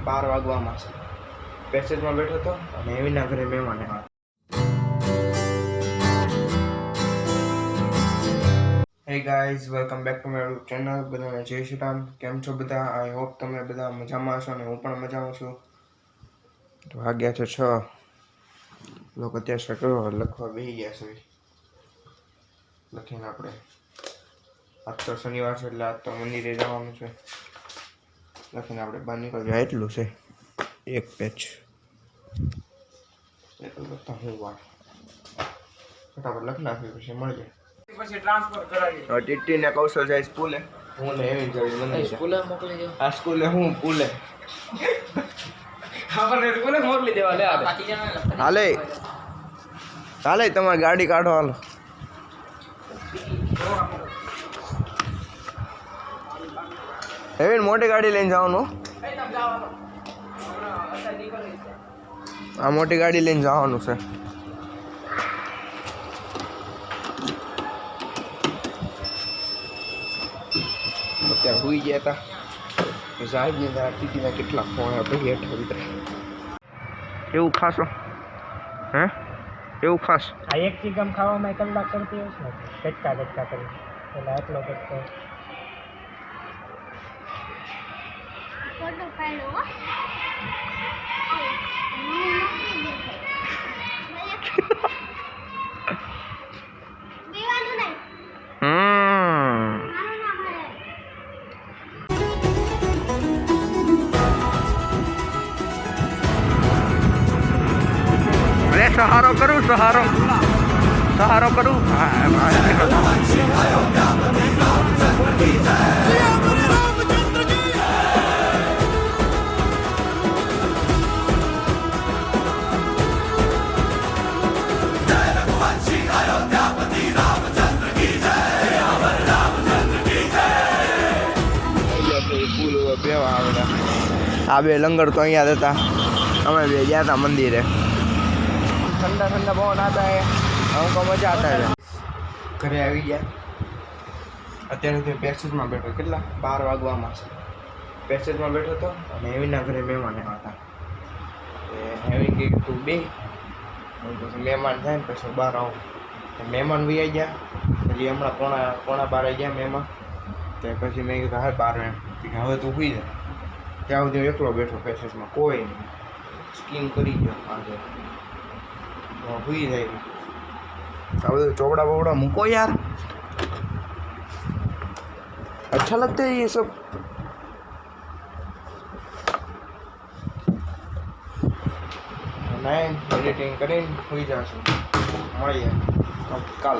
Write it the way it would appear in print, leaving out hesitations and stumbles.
12 વાગવામાં છે. પેસેજમાં બેઠો હતો અને એવીના ઘરે મહેમાન આવ્યા. Hey guys, welcome back to my YouTube channel. બધાને જય શ્રી રામ. કેમ છો બધા? આઈ હોપ તમે બધા મજામાં હશો અને હું પણ મજામાં છું. તો વાગ્યા છે 6. લોકો અત્યારે શકરો લખવા બેસી ગયા છે. લખીને આપણે આજ તો શનિવાર છે એટલે આજ તો મંદિરે જવાનું છે. લખીને આપણે બહાર નીકળ્યા એટલું છે. એક પેજ એટલું લખતા હું વાર ફટાફટ લખી નાખ્યું પછી મળીએ. પછી ટ્રાન્સફર કરાવી ટીટી ને કૌશલ જાય સ્કૂલે. હું ને એવી જઈ મંદિરે. સ્કૂલે મોકલી દો. આ સ્કૂલે હું પુલે આપણે સ્કૂલે મોકલી દેવા. લે હાલે હાલે તમારી ગાડી કાઢો હાલો. એવી મોટી ગાડી લઈને જવાનું. આ મોટી ગાડી લઈને જવાનું છે. અત્યારે સુઈ ગયા હતા સાહેબ ને ટીટીના કેટલા ફોન પછી હેઠા ઉતરે. એવું ખાશો હે? એવું ખાસ આ એક ચીગમ ખાવામાં કલાક કરતી હશે ને કટકા કટકા કરી એટલે આટલો કટકો ફોટો પાડો. સહારો કરું સહારો કરું. આ બે લંગર તો અહીંયા જ હતા. અમે બે ગયા હતા મંદિરે. ठंडा ठंडा पवन आता है, हमको मजा आता है. घरे આવી ગયા. અત્યારે તો પેસેજમાં બેઠો. કેટલા 12 વાગવામાં છે. પેસેજમાં બેઠો હતો અને એવીના ઘરે મહેમાન આવ્યા હતા. એવી કે તું બે પછી મહેમાન થાય ને પછી બહાર આવું. મહેમાન બી આવી ગયા. પછી હમણાં પોણા 12 ગયા મહેમાન. તે પછી મેં કીધું હા 12 એમ હવે તું સુઈ જા. ત્યાં સુધી એકલો બેઠો પેસેજમાં કોઈ નહીં. સ્કીમ કરી ગયો આજે हुई जाएगी. अब चौबड़ा वोबड़ा मुको यार, अच्छा लगता है ये सब. मैं एडिटिंग करें हुई जा सकूँ. मरिए अब काल